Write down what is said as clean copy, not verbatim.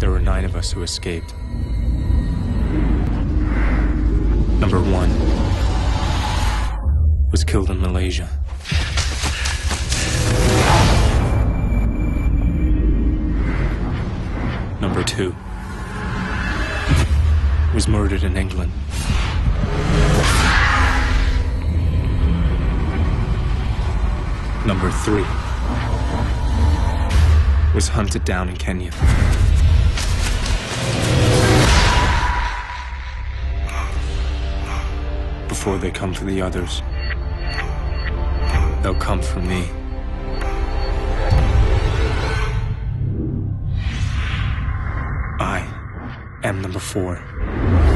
There were 9 of us who escaped. Number 1 was killed in Malaysia. Number 2 was murdered in England. Number 3 was hunted down in Kenya. Before they come for the others, they'll come for me. I am number 4.